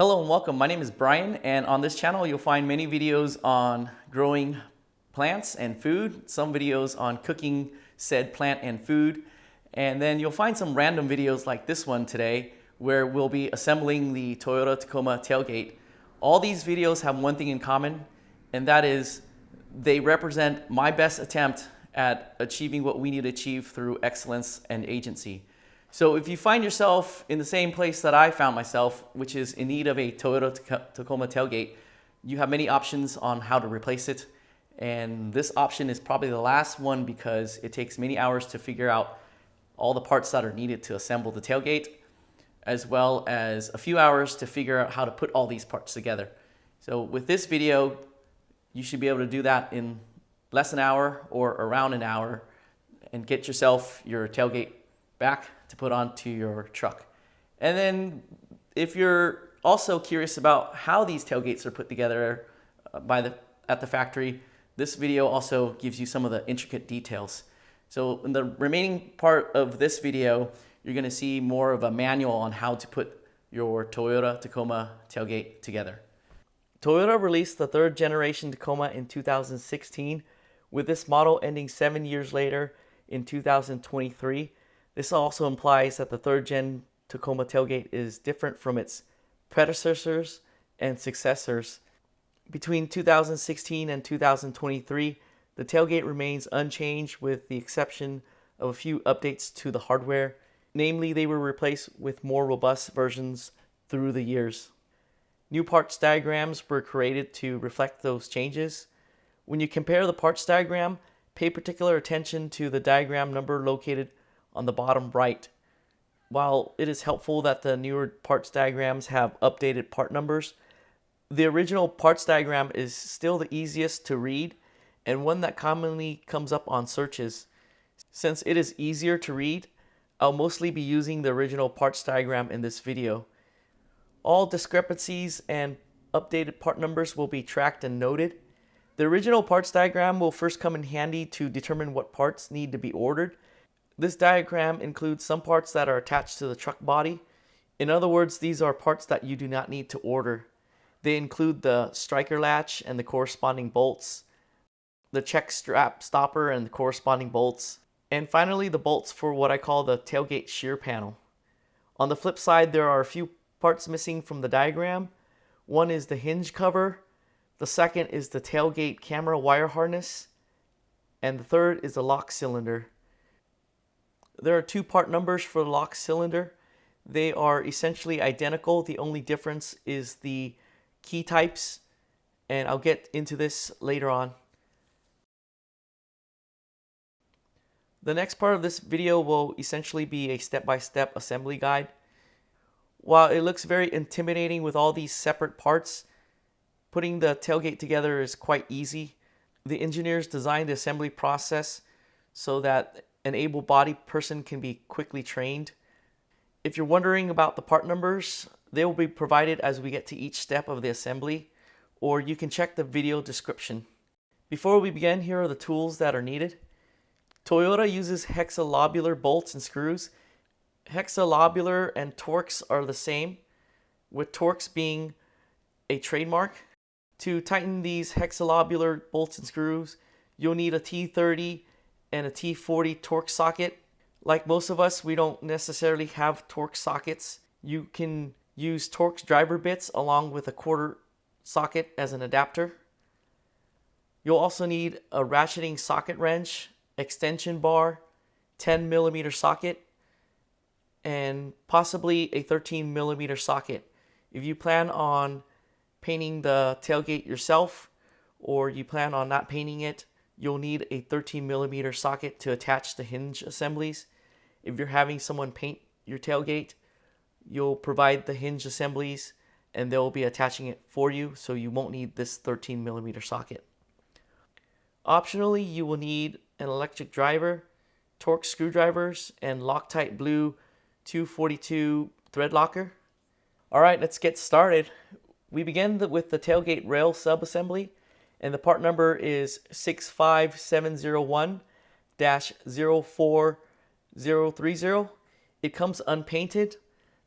Hello and welcome. My name is Brian, and on this channel you'll find many videos on growing plants and food, some videos on cooking said plant and food, and then you'll find some random videos like this one today where we'll be assembling the Toyota Tacoma tailgate. All these videos have one thing in common, and that is they represent my best attempt at achieving what we need to achieve through excellence and agency. So if you find yourself in the same place that I found myself, which is in need of a Toyota Tacoma tailgate, you have many options on how to replace it. And this option is probably the last one because it takes many hours to figure out all the parts that are needed to assemble the tailgate, as well as a few hours to figure out how to put all these parts together. So with this video, you should be able to do that in less than an hour or around an hour and get yourself your tailgate back to put onto your truck. And then if you're also curious about how these tailgates are put together at the factory, this video also gives you some of the intricate details. So in the remaining part of this video, you're going to see more of a manual on how to put your Toyota Tacoma tailgate together. Toyota released the third generation Tacoma in 2016, with this model ending 7 years later in 2023. This also implies that the third gen Tacoma tailgate is different from its predecessors and successors. Between 2016 and 2023, the tailgate remains unchanged with the exception of a few updates to the hardware. Namely, they were replaced with more robust versions through the years. New parts diagrams were created to reflect those changes. When you compare the parts diagram, pay particular attention to the diagram number located on the bottom right. While it is helpful that the newer parts diagrams have updated part numbers, the original parts diagram is still the easiest to read and one that commonly comes up on searches. Since it is easier to read, I'll mostly be using the original parts diagram in this video. All discrepancies and updated part numbers will be tracked and noted. The original parts diagram will first come in handy to determine what parts need to be ordered. This diagram includes some parts that are attached to the truck body. In other words, these are parts that you do not need to order. They include the striker latch and the corresponding bolts, the check strap stopper and the corresponding bolts, and finally the bolts for what I call the tailgate shear panel. On the flip side, there are a few parts missing from the diagram. One is the hinge cover, the second is the tailgate camera wire harness, and the third is the lock cylinder. There are two part numbers for the lock cylinder. They are essentially identical. The only difference is the key types, and I'll get into this later on. The next part of this video will essentially be a step-by-step assembly guide. While it looks very intimidating with all these separate parts, putting the tailgate together is quite easy. The engineers designed the assembly process so that an able-bodied person can be quickly trained. If you're wondering about the part numbers, they will be provided as we get to each step of the assembly, or you can check the video description. Before we begin, here are the tools that are needed. Toyota uses HEXALOBULAR bolts and screws. HEXALOBULAR and Torx are the same, with Torx being a trademark. To tighten these HEXALOBULAR bolts and screws, you'll need a T30 and a T40 Torx socket. Like most of us, we don't necessarily have Torx sockets. You can use Torx driver bits along with a quarter socket as an adapter. You'll also need a ratcheting socket wrench, extension bar, 10mm socket, and possibly a 13mm socket. If you plan on painting the tailgate yourself, or you plan on not painting it, you'll need a 13mm socket to attach the hinge assemblies. If you're having someone paint your tailgate, you'll provide the hinge assemblies and they'll be attaching it for you, so you won't need this 13mm socket. Optionally, you will need an electric driver, Torx screwdrivers, and Loctite Blue 242 thread locker. Alright, let's get started. We begin with the tailgate rail sub-assembly, and the part number is 65701-04030. It comes unpainted.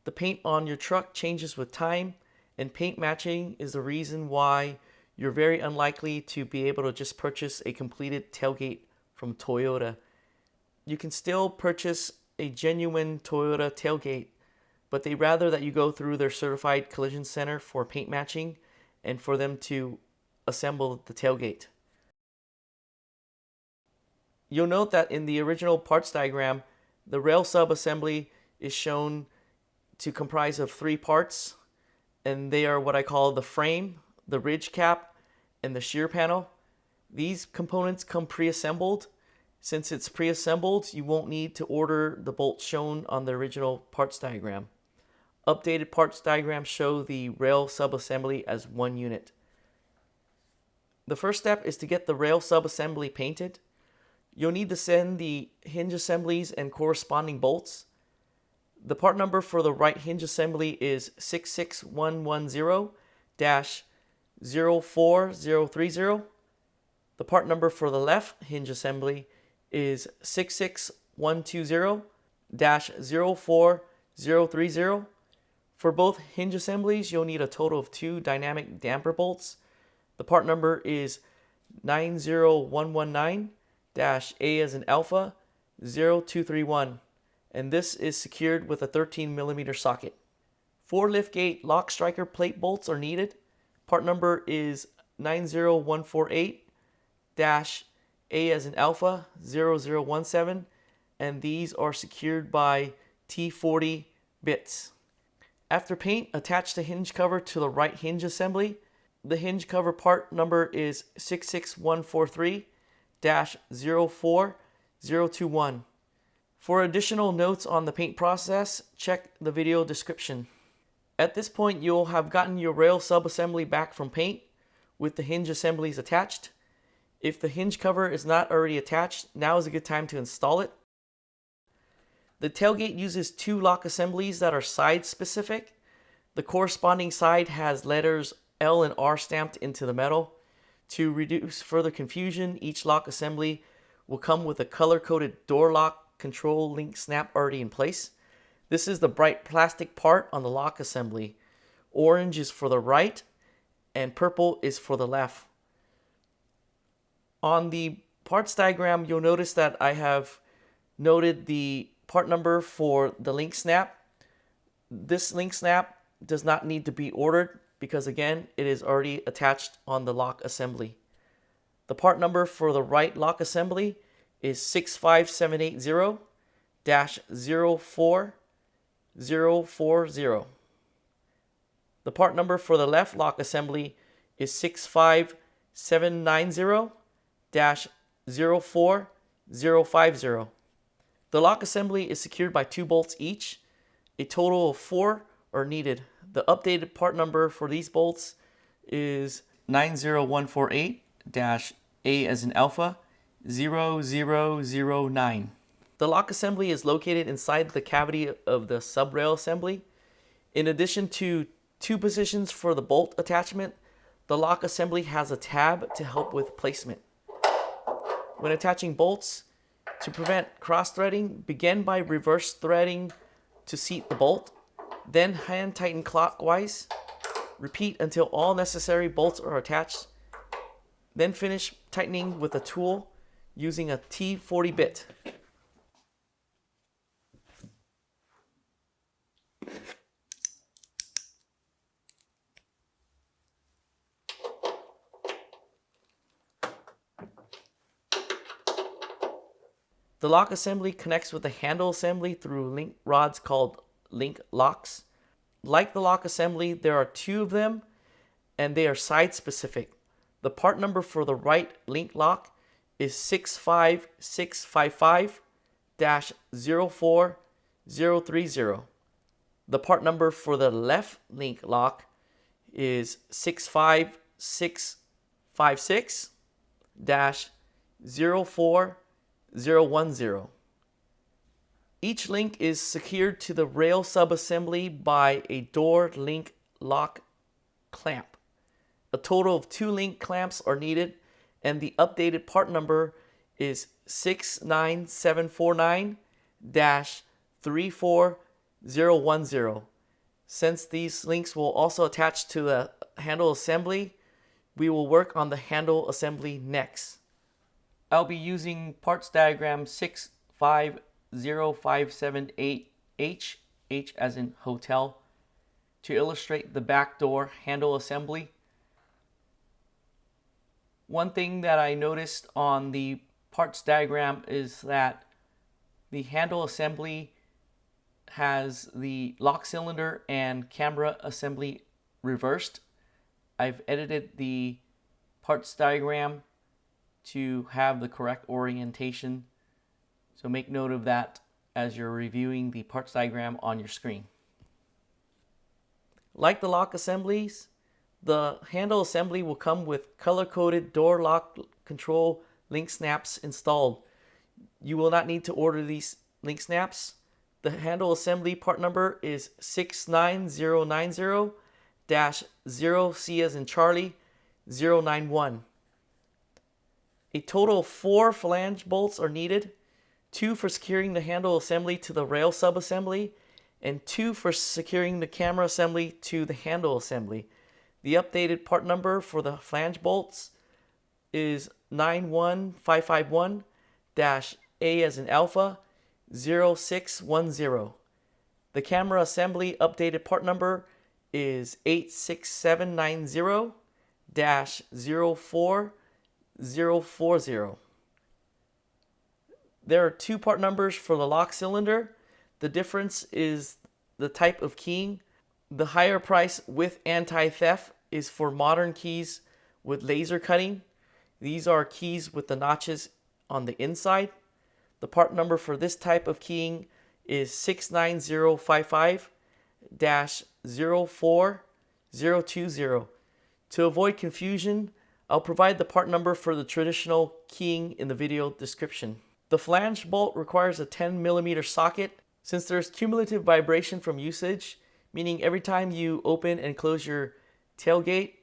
The paint on your truck changes with time, And paint matching is the reason why you're very unlikely to be able to just purchase a completed tailgate from Toyota. You can still purchase a genuine Toyota tailgate, but they rather that you go through their certified collision center for paint matching and for them to assemble the tailgate. You'll note that in the original parts diagram, the rail sub-assembly is shown to comprise of 3 parts, and they are what I call the frame, the ridge cap, and the shear panel. These components come pre-assembled. Since it's pre-assembled, you won't need to order the bolts shown on the original parts diagram. Updated parts diagrams show the rail sub-assembly as 1 unit. The first step is to get the rail sub-assembly painted. You'll need to send the hinge assemblies and corresponding bolts. The part number for the right hinge assembly is 66110-04030. The part number for the left hinge assembly is 66120-04030. For both hinge assemblies, you'll need a total of 2 dynamic damper bolts. The part number is 90119-A as in Alpha 0231, and this is secured with a 13mm socket. 4 liftgate lock striker plate bolts are needed. Part number is 90148-A as in Alpha 0017, and these are secured by T40 bits. After paint, attach the hinge cover to the right hinge assembly. The hinge cover part number is 66143-04021. For additional notes on the paint process, check the video description. At this point, you'll have gotten your rail sub-assembly back from paint with the hinge assemblies attached. If the hinge cover is not already attached, now is a good time to install it. The tailgate uses 2 lock assemblies that are side specific. The corresponding side has letters L and R stamped into the metal. To reduce further confusion, each lock assembly will come with a color-coded door lock control link snap already in place. This is the bright plastic part on the lock assembly. Orange is for the right and purple is for the left. On the parts diagram, you'll notice that I have noted the part number for the link snap. This link snap does not need to be ordered because again, it is already attached on the lock assembly. The part number for the right lock assembly is 65780-04040. The part number for the left lock assembly is 65790-04050. The lock assembly is secured by 2 bolts each. A total of 4 are needed. The updated part number for these bolts is 90148-A as in Alpha 0009. The lock assembly is located inside the cavity of the sub-rail assembly. In addition to 2 positions for the bolt attachment, the lock assembly has a tab to help with placement. When attaching bolts, to prevent cross-threading, begin by reverse threading to seat the bolt, then hand tighten clockwise. Repeat until all necessary bolts are attached. Then finish tightening with a tool using a T40 bit. The lock assembly connects with the handle assembly through link rods called link locks. Like the lock assembly, there are 2 of them and they are side specific. The part number for the right link lock is 65655-04030. The part number for the left link lock is 65656-04010. Each link is secured to the rail sub-assembly by a door link lock clamp. A total of 2 link clamps are needed, and the updated part number is 69749-34010. Since these links will also attach to the handle assembly, we will work on the handle assembly next. I'll be using parts diagram 650578H, H as in hotel, to illustrate the back door handle assembly. One thing that I noticed on the parts diagram is that the handle assembly has the lock cylinder and camera assembly reversed. I've edited the parts diagram to have the correct orientation, so make note of that as you're reviewing the parts diagram on your screen. Like the lock assemblies, the handle assembly will come with color-coded door lock control link snaps installed. You will not need to order these link snaps. The handle assembly part number is 69090-0C as in Charlie 091. A total of 4 flange bolts are needed, 2 for securing the handle assembly to the rail sub-assembly, and 2 for securing the camera assembly to the handle assembly. The updated part number for the flange bolts is 91551-A as in Alpha 0610. The camera assembly updated part number is 86790-04040. There are 2 part numbers for the lock cylinder. The difference is the type of keying. The higher price with anti-theft is for modern keys with laser cutting. These are keys with the notches on the inside. The part number for this type of keying is 69055-04020. To avoid confusion, I'll provide the part number for the traditional keying in the video description. The flange bolt requires a 10mm socket. Since there's cumulative vibration from usage, meaning every time you open and close your tailgate,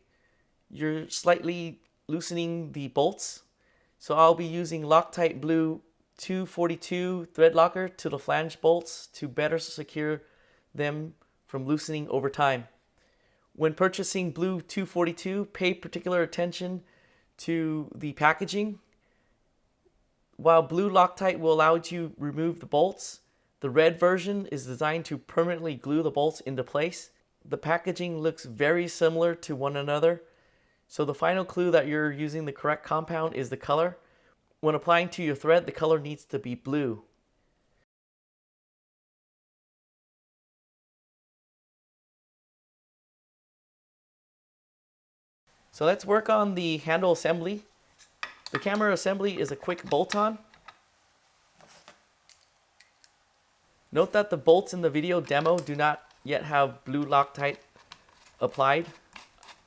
you're slightly loosening the bolts. So I'll be using Loctite Blue 242 thread locker to the flange bolts to better secure them from loosening over time. When purchasing Blue 242, pay particular attention to the packaging. While Blue Loctite will allow you to remove the bolts, the red version is designed to permanently glue the bolts into place. The packaging looks very similar to one another, so the final clue that you're using the correct compound is the color. When applying to your thread, the color needs to be blue. So let's work on the handle assembly. The camera assembly is a quick bolt-on. Note that the bolts in the video demo do not yet have Blue Loctite applied.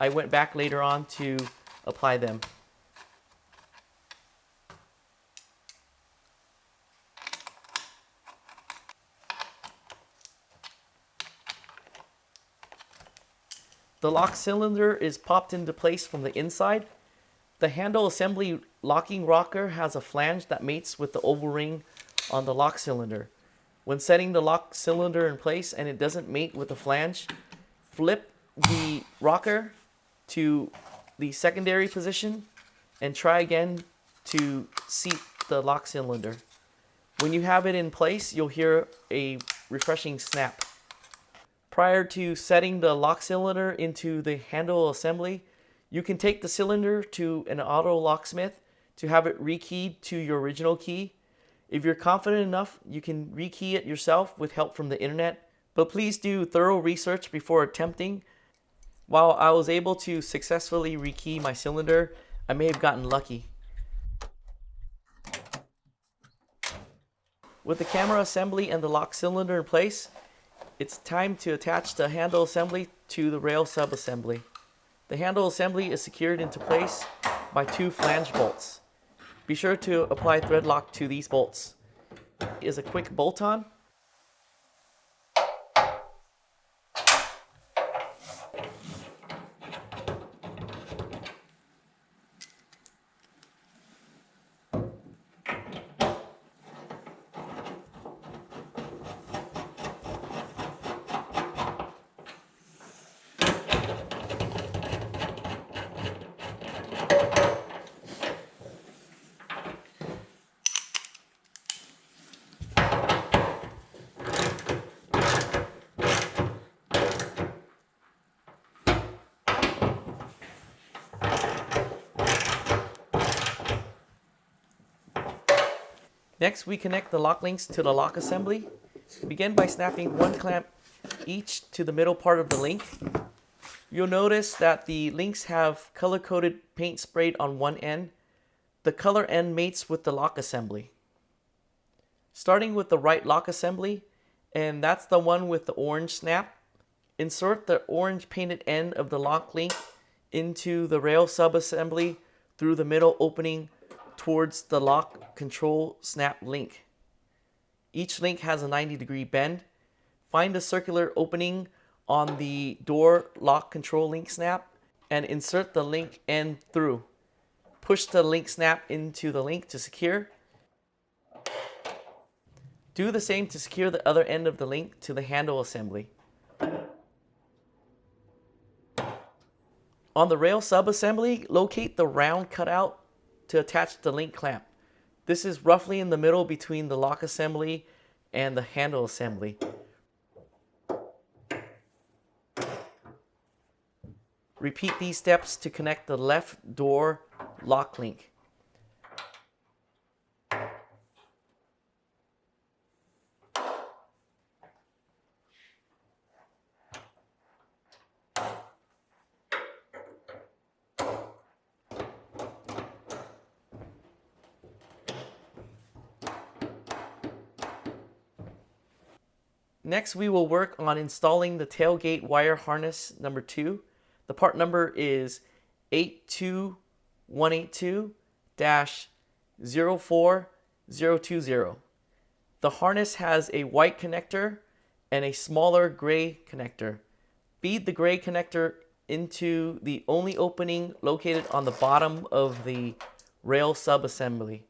I went back later on to apply them. The lock cylinder is popped into place from the inside. The handle assembly locking rocker has a flange that mates with the oval ring on the lock cylinder. When setting the lock cylinder in place and it doesn't mate with the flange, flip the rocker to the secondary position and try again to seat the lock cylinder. When you have it in place, you'll hear a refreshing snap. Prior to setting the lock cylinder into the handle assembly, you can take the cylinder to an auto locksmith to have it rekeyed to your original key. If you're confident enough, you can rekey it yourself with help from the internet, but please do thorough research before attempting. While I was able to successfully rekey my cylinder, I may have gotten lucky. With the camera assembly and the lock cylinder in place, it's time to attach the handle assembly to the rail sub-assembly. The handle assembly is secured into place by 2 flange bolts. Be sure to apply thread lock to these bolts. It is a quick bolt-on. Next, we connect the lock links to the lock assembly. Begin by snapping one clamp each to the middle part of the link. You'll notice that the links have color-coded paint sprayed on one end. The color end mates with the lock assembly. Starting with the right lock assembly, and that's the one with the orange snap, insert the orange painted end of the lock link into the rail sub-assembly through the middle opening towards the lock control snap link. Each link has a 90-degree bend. Find the circular opening on the door lock control link snap and insert the link end through. Push the link snap into the link to secure. Do the same to secure the other end of the link to the handle assembly. On the rail sub-assembly, locate the round cutout to attach the link clamp. This is roughly in the middle between the lock assembly and the handle assembly. Repeat these steps to connect the left door lock link. Next, we will work on installing the tailgate wire harness number 2. The part number is 82182-04020. The harness has a white connector and a smaller gray connector. Feed the gray connector into the only opening located on the bottom of the rail sub-assembly.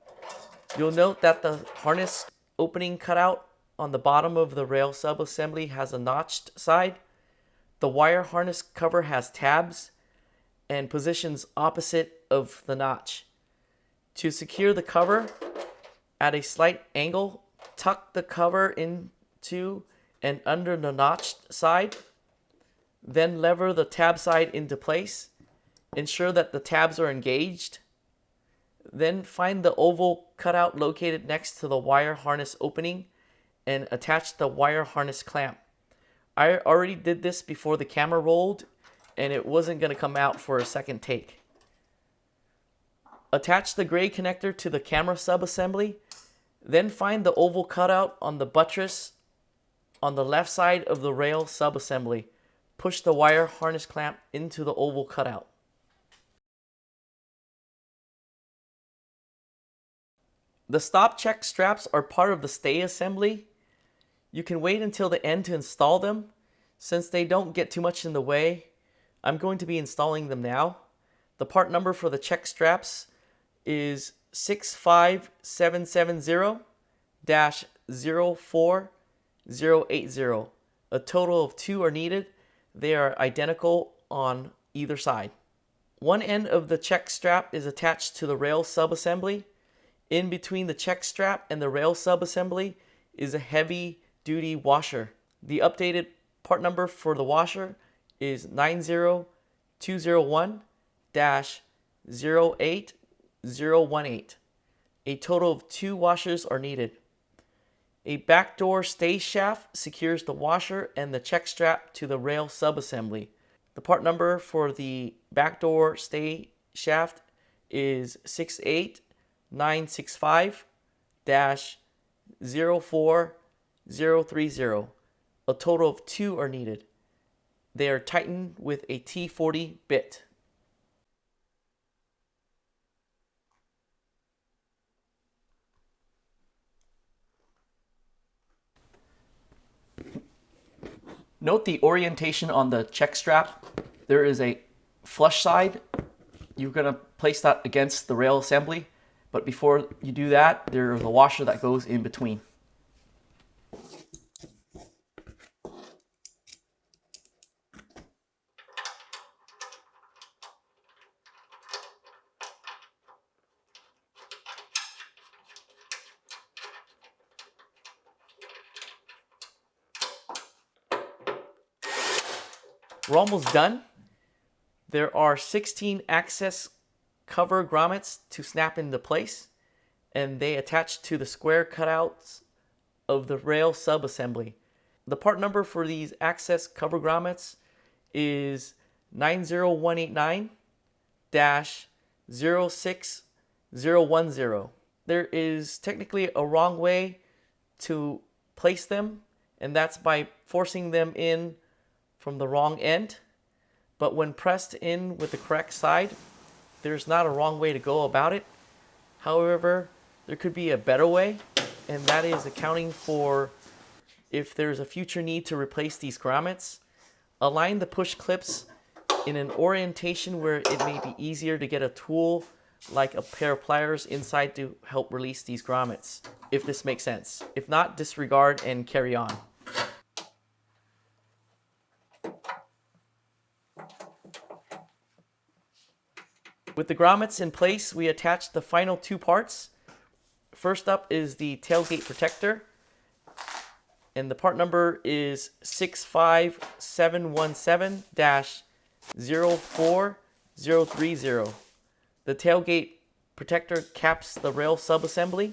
You'll note that the harness opening cutout on the bottom of the rail sub-assembly has a notched side. The wire harness cover has tabs and positions opposite of the notch. To secure the cover at a slight angle, tuck the cover into and under the notched side. Then lever the tab side into place. Ensure that the tabs are engaged. Then find the oval cutout located next to the wire harness opening and attach the wire harness clamp. I already did this before the camera rolled and it wasn't going to come out for a second take. Attach the gray connector to the camera sub-assembly, then find the oval cutout on the buttress on the left side of the rail sub-assembly. Push the wire harness clamp into the oval cutout. The stop check straps are part of the stay assembly. You can wait until the end to install them. Since they don't get too much in the way, I'm going to be installing them now. The part number for the check straps is 65770-04080. A total of 2 are needed. They are identical on either side. One end of the check strap is attached to the rail sub-assembly. In between the check strap and the rail sub-assembly is a heavy-duty washer. The updated part number for the washer is 90201-08018. A total of 2 washers are needed. A backdoor stay shaft secures the washer and the check strap to the rail sub-assembly. The part number for the backdoor stay shaft is 68965-04030. A total of 2 are needed. They are tightened with a T40 bit. Note the orientation on the check strap. There is a flush side. You're going to place that against the rail assembly, but before you do that, there's a washer that goes in between. We're almost done. There are 16 access cover grommets to snap into place, and they attach to the square cutouts of the rail sub-assembly. The part number for these access cover grommets is 90189-06010. There is technically a wrong way to place them, and that's by forcing them in from the wrong end. But when pressed in with the correct side, there's not a wrong way to go about it. However, there could be a better way, and that is accounting for if there's a future need to replace these grommets. Align the push clips in an orientation where it may be easier to get a tool like a pair of pliers inside to help release these grommets, if this makes sense. If not, disregard and carry on. With the grommets in place, we attach the final two parts. First up is the tailgate protector, and the part number is 65717-04030. The tailgate protector caps the rail sub-assembly.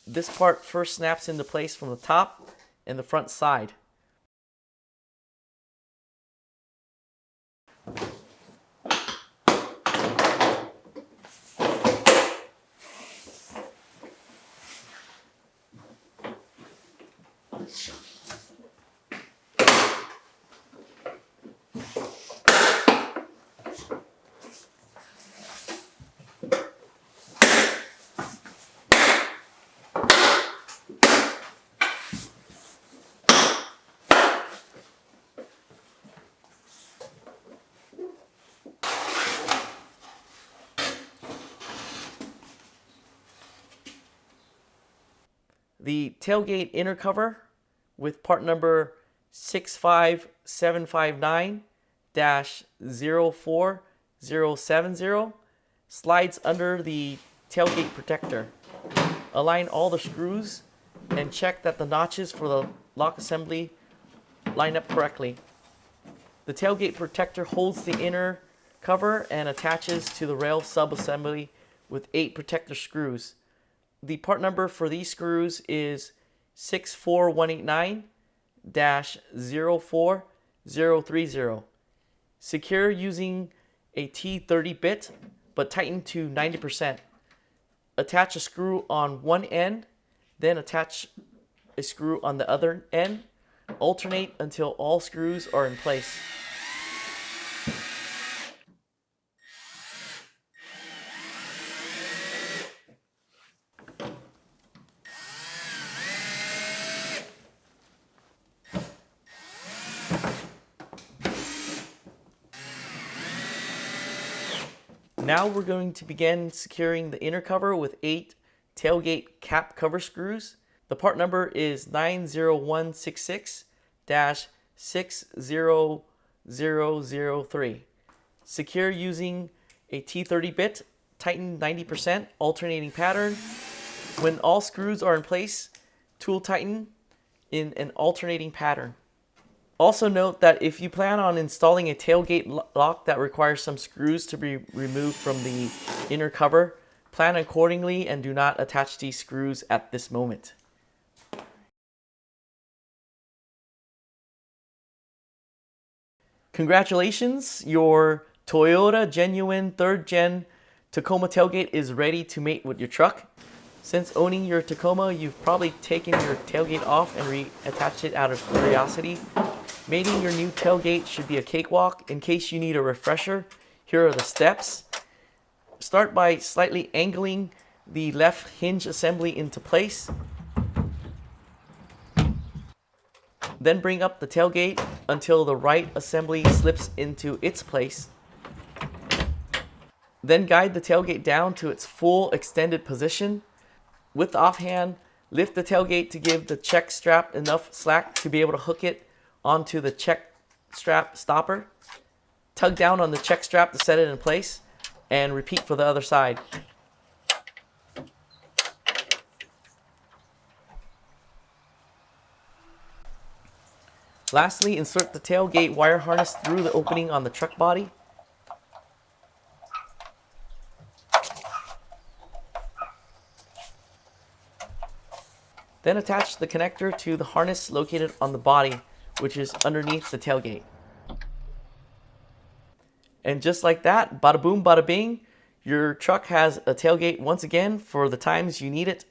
This part first snaps into place from the top and the front side. The tailgate inner cover with part number 65759-04070 slides under the tailgate protector. Align all the screws and check that the notches for the lock assembly line up correctly. The tailgate protector holds the inner cover and attaches to the rail sub-assembly with 8 protector screws. The part number for these screws is 64189-04030. Secure using a T30 bit, but tighten to 90%. Attach a screw on one end, then attach a screw on the other end. Alternate until all screws are in place. Now we're going to begin securing the inner cover with 8 tailgate cap cover screws. The part number is 90166-60003. Secure using a T30 bit, tighten 90%, alternating pattern. When all screws are in place, tool tighten in an alternating pattern. Also note that if you plan on installing a tailgate lock that requires some screws to be removed from the inner cover, plan accordingly and do not attach these screws at this moment. Congratulations, your Toyota genuine 3rd gen Tacoma tailgate is ready to mate with your truck. Since owning your Tacoma, you've probably taken your tailgate off and reattached it out of curiosity. Mating your new tailgate should be a cakewalk. In case you need a refresher, here are the steps. Start by slightly angling the left hinge assembly into place. Then bring up the tailgate until the right assembly slips into its place. Then guide the tailgate down to its full extended position. With the offhand, lift the tailgate to give the check strap enough slack to be able to hook it onto the check strap stopper. Tug down on the check strap to set it in place, and repeat for the other side. Lastly, insert the tailgate wire harness through the opening on the truck body. Then attach the connector to the harness located on the body, which is underneath the tailgate. And just like that, bada boom, bada bing, your truck has a tailgate once again for the times you need it.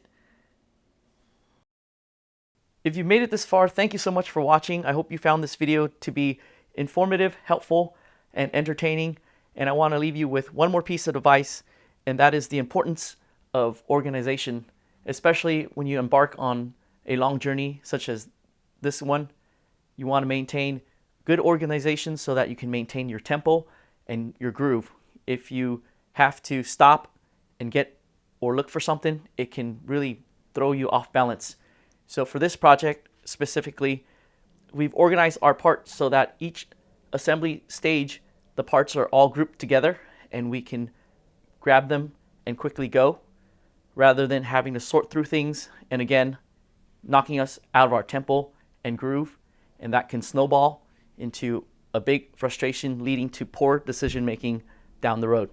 If you made it this far, thank you so much for watching. I hope you found this video to be informative, helpful, and entertaining. And I want to leave you with one more piece of advice, and that is the importance of organization, especially when you embark on a long journey such as this one. You want to maintain good organization so that you can maintain your tempo and your groove. If you have to stop and get or look for something, it can really throw you off balance. So for this project specifically, we've organized our parts so that each assembly stage, the parts are all grouped together and we can grab them and quickly go, rather than having to sort through things and again knocking us out of our tempo and groove, and that can snowball into a big frustration leading to poor decision making down the road.